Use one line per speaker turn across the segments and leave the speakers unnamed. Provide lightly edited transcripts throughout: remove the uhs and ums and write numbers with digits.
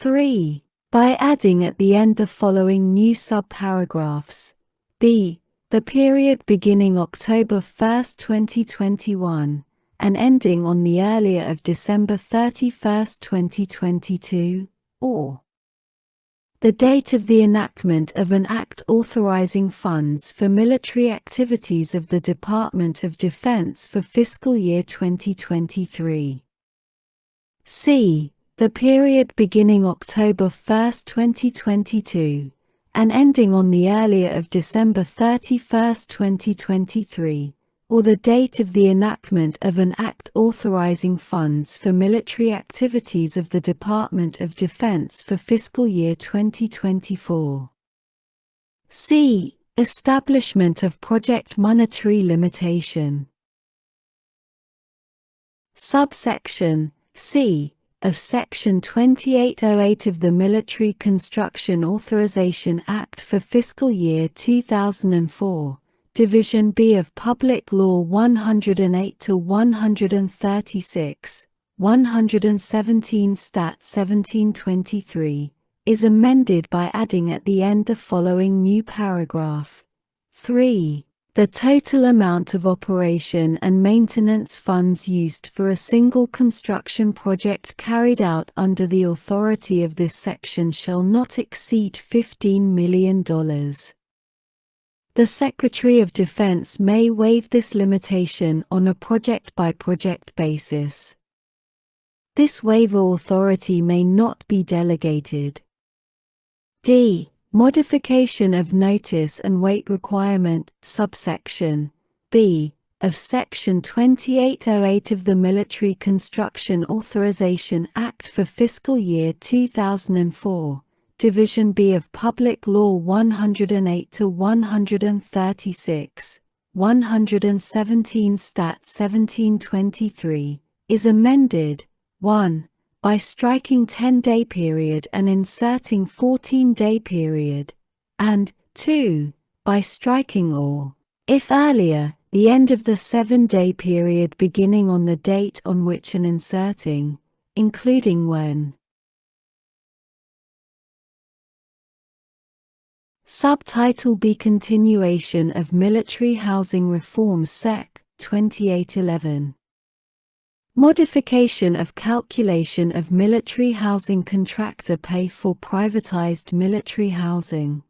3. By adding at the end the following new subparagraphs. B. The period beginning October 1, 2021, and ending on the earlier of December 31, 2022, or the date of the enactment of an act authorizing funds for military activities of the Department of Defense for fiscal year 2023. C. The period beginning October 1, 2022, and ending on the earlier of December 31, 2023, or the date of the enactment of an act authorizing funds for military activities of the Department of Defense for fiscal year 2024. C. Establishment of project monetary limitation. Subsection C of Section 2808 of the Military Construction Authorization Act for fiscal year 2004, Division B of Public Law 108-136, 117 Stat 1723, is amended by adding at the end the following new paragraph. 3. The total amount of operation and maintenance funds used for a single construction project carried out under the authority of this section shall not exceed $15 million. The Secretary of Defense may waive this limitation on a project-by-project basis. This waiver authority may not be delegated. D. Modification of notice and weight requirement, subsection B of Section 2808 of the Military Construction Authorization Act for fiscal year 2004, Division B of Public Law 108-136, 117 Stat 1723, is amended. 1. By striking 10-day period and inserting 14-day period, and 2. By striking or, if earlier, the end of the 7-day period beginning on the date on which and inserting, including when. Subtitle B. Continuation of Military Housing Reforms Sec. 2811. Modification of calculation of military housing contractor pay for privatized military housing.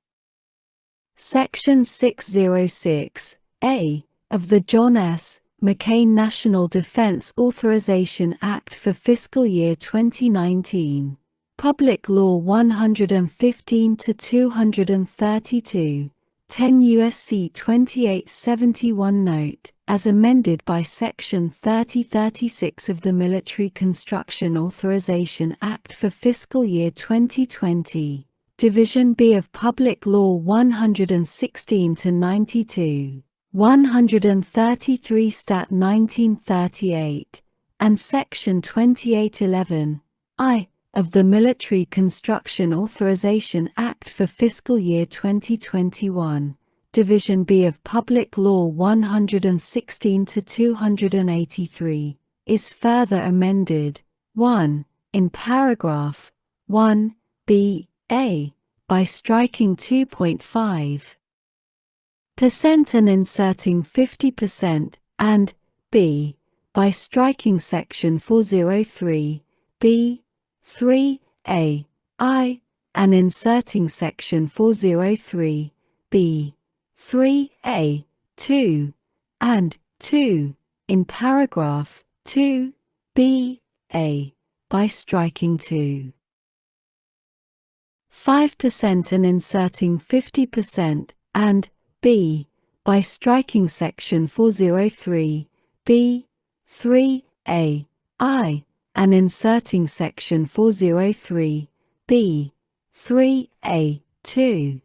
Section 606A of the John S. McCain National Defense Authorization Act for fiscal year 2019, Public Law 115-232, 10 U.S.C. 2871 Note, as amended by Section 3036 of the Military Construction Authorization Act for fiscal year 2020, Division B of Public Law 116-92, 133 Stat 1938, and Section 2811 I of the Military Construction Authorization Act for fiscal year 2021, Division B of Public Law 116-283, is further amended. 1. In paragraph 1b a, by striking 2.5% and inserting 50%, and b, by striking section 403 b 3a I and inserting section 403 b 3a 2 and 2 in paragraph 2b a by striking 2.5% and inserting 50%, and b by striking section 403 b 3a I and inserting section 403 b 3a 2.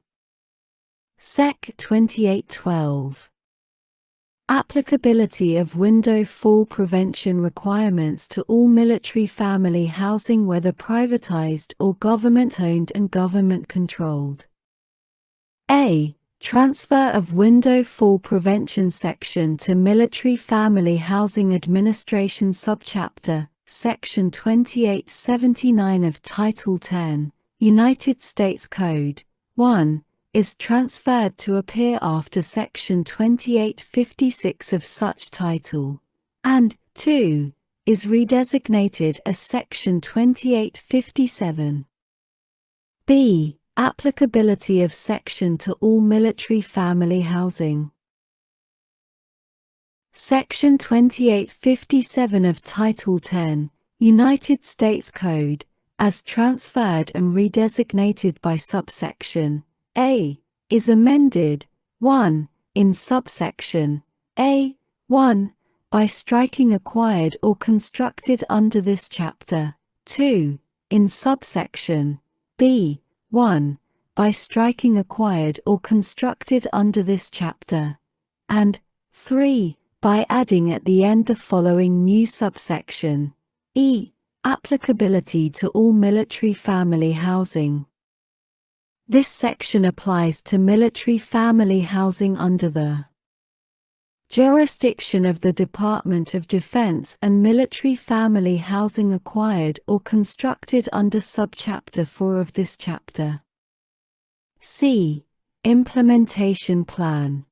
Sec. 2812. Applicability of window fall prevention requirements to all military family housing, whether privatized or government-owned and government-controlled. A. Transfer of window fall prevention section to Military Family Housing Administration Subchapter Section 2879 of Title 10, United States Code, 1, is transferred to appear after Section 2856 of such title, and 2, is redesignated as Section 2857. B. Applicability of section to all military family housing. Section 2857 of Title 10, United States Code, as transferred and redesignated by subsection A, is amended, 1, in subsection A, 1, by striking acquired or constructed under this chapter, 2, in subsection B, 1, by striking acquired or constructed under this chapter, and 3, by adding at the end the following new subsection: E. Applicability to all military family housing. This section applies to military family housing under the jurisdiction of the Department of Defense and military family housing acquired or constructed under subchapter 4 of this chapter. C. Implementation Plan.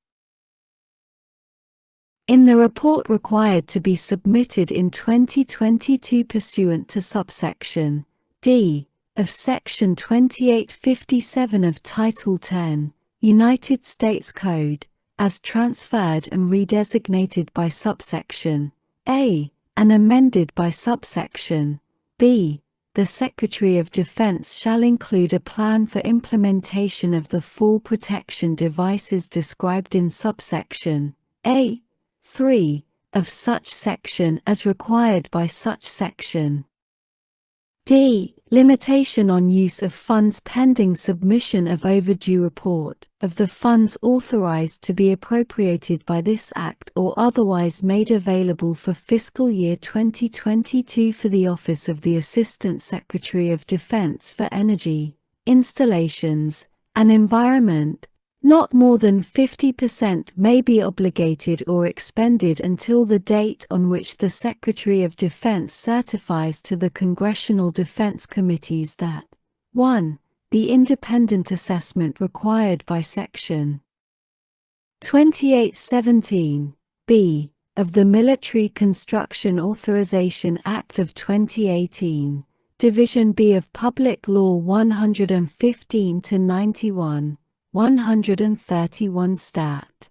In the report required to be submitted in 2022 pursuant to subsection D of Section 2857 of Title 10, United States Code, as transferred and redesignated by subsection A, and amended by subsection B, the Secretary of Defense shall include a plan for implementation of the fall protection devices described in subsection A, 3, of such section as required by such section. D. Limitation on use of funds pending submission of overdue report of the funds authorized to be appropriated by this Act or otherwise made available for fiscal year 2022 for the Office of the Assistant Secretary of Defense for Energy, Installations, and Environment. Not more than 50% may be obligated or expended until the date on which the Secretary of Defense certifies to the Congressional Defense Committees that 1. The independent assessment required by Section 2817(b) of the Military Construction Authorization Act of 2018, Division B of Public Law 115-91, 131 Stat.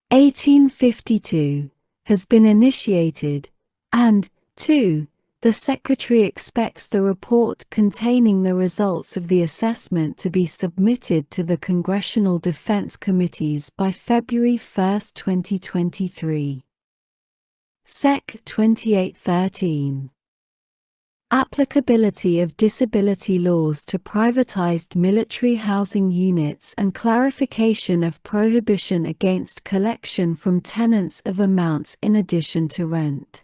1852, has been initiated, and 2. The Secretary expects the report containing the results of the assessment to be submitted to the Congressional Defense Committees by February 1, 2023. Sec. 2813. Applicability of disability laws to privatized military housing units and clarification of prohibition against collection from tenants of amounts in addition to rent.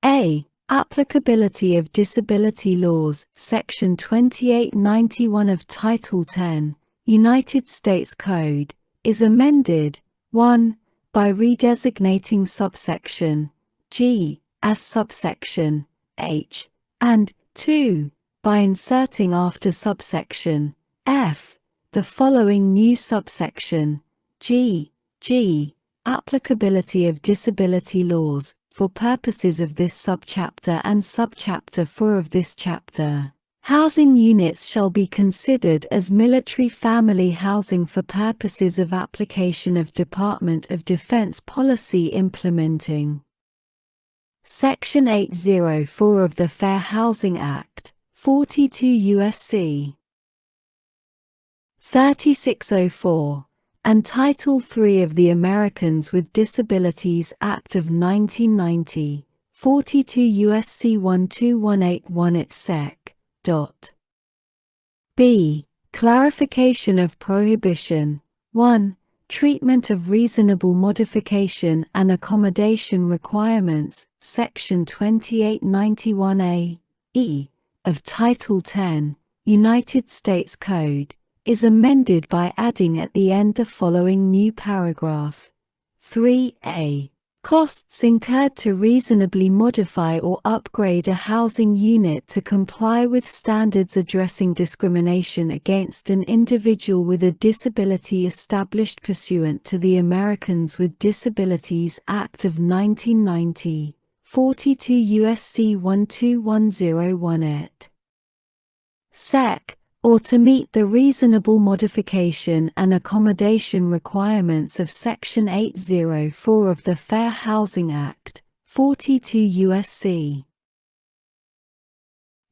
A. Applicability of disability laws, Section 2891 of Title 10, United States Code, is amended, 1. By redesignating subsection G as subsection H, and 2. By inserting after subsection F the following new subsection G. Applicability of disability laws, for purposes of this subchapter and subchapter 4 of this chapter. Housing units shall be considered as military family housing for purposes of application of Department of Defense policy implementing Section 804 of the Fair Housing Act, 42 U.S.C. 3604, and Title III of the Americans with Disabilities Act of 1990, 42 U.S.C. 12181 et seq. B. Clarification of prohibition. 1. Treatment of reasonable modification and accommodation requirements, Section 2891A, E, of Title 10, United States Code, is amended by adding at the end the following new paragraph. 3a. Costs incurred to reasonably modify or upgrade a housing unit to comply with standards addressing discrimination against an individual with a disability established pursuant to the Americans with Disabilities Act of 1990, 42 U.S.C. 12101 et seq., or to meet the reasonable modification and accommodation requirements of Section 804 of the Fair Housing Act, 42 U.S.C.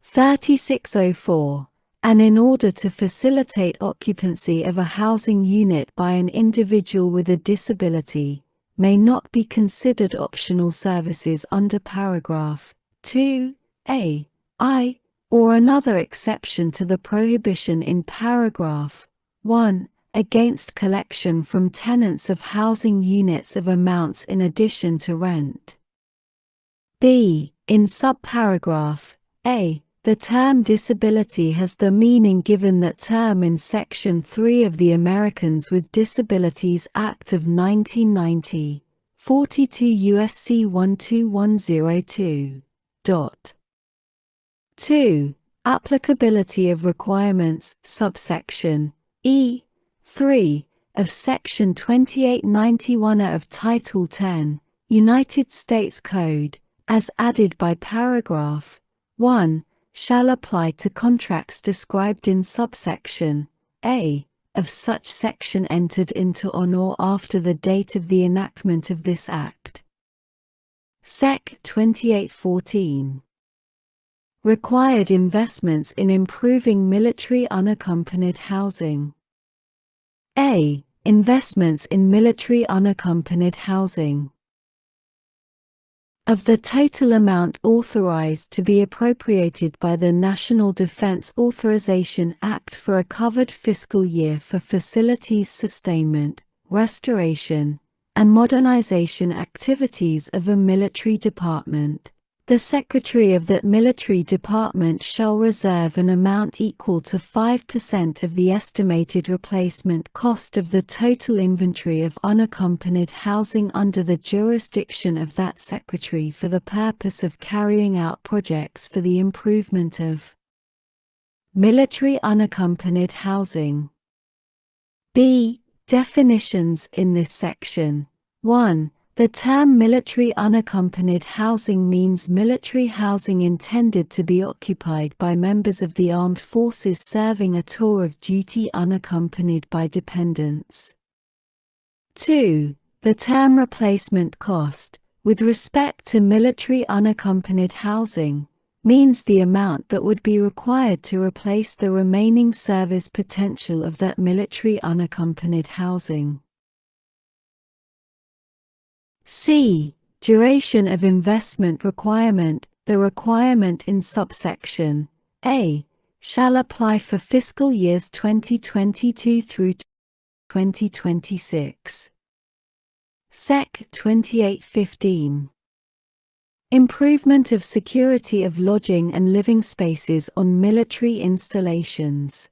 3604, and in order to facilitate occupancy of a housing unit by an individual with a disability, may not be considered optional services under paragraph 2a, I, or another exception to the prohibition in paragraph 1, against collection from tenants of housing units of amounts in addition to rent. b. In subparagraph a, the term disability has the meaning given that term in Section 3 of the Americans with Disabilities Act of 1990, 42 U.S.C. 12102. 2. Applicability of Requirements, subsection E. 3, of Section 2891 of Title 10, United States Code, as added by paragraph 1, shall apply to contracts described in subsection A of such section entered into on or after the date of the enactment of this Act. Sec. 2814. Required investments in improving military unaccompanied housing. A. Investments in military unaccompanied housing. Of the total amount authorized to be appropriated by the National Defense Authorization Act for a covered fiscal year for facilities sustainment, restoration, and modernization activities of a military department, the Secretary of that military department shall reserve an amount equal to 5% of the estimated replacement cost of the total inventory of unaccompanied housing under the jurisdiction of that Secretary for the purpose of carrying out projects for the improvement of military unaccompanied housing. B. Definitions in this section. 1. The term military unaccompanied housing means military housing intended to be occupied by members of the armed forces serving a tour of duty unaccompanied by dependents. 2. The term replacement cost, with respect to military unaccompanied housing, means the amount that would be required to replace the remaining service potential of that military unaccompanied housing. C. Duration of investment requirement. The requirement in subsection A shall apply for fiscal years 2022 through 2026. Sec. 2815. Improvement of security of lodging and living spaces on military installations.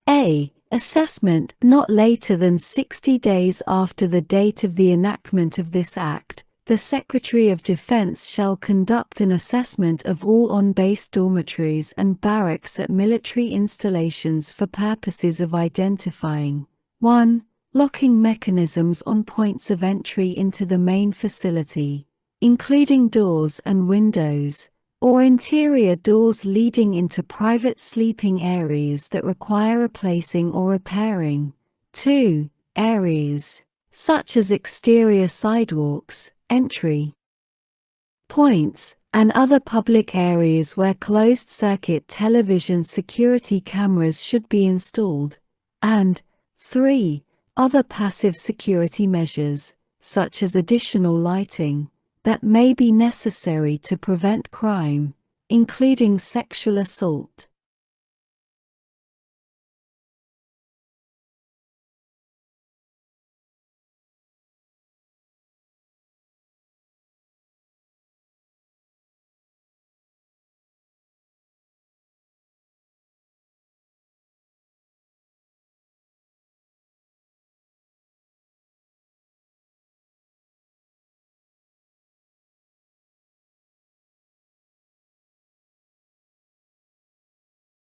A. Assessment not later than 60 days after the date of the enactment of this Act. The Secretary of Defense shall conduct an assessment of all on-base dormitories and barracks at military installations for purposes of identifying 1. Locking mechanisms on points of entry into the main facility, including doors and windows, or interior doors leading into private sleeping areas that require replacing or repairing. 2. Areas, such as exterior sidewalks, entry points, and other public areas where closed-circuit television security cameras should be installed. And 3. Other passive security measures, such as additional lighting, that may be necessary to prevent crime, including sexual assault.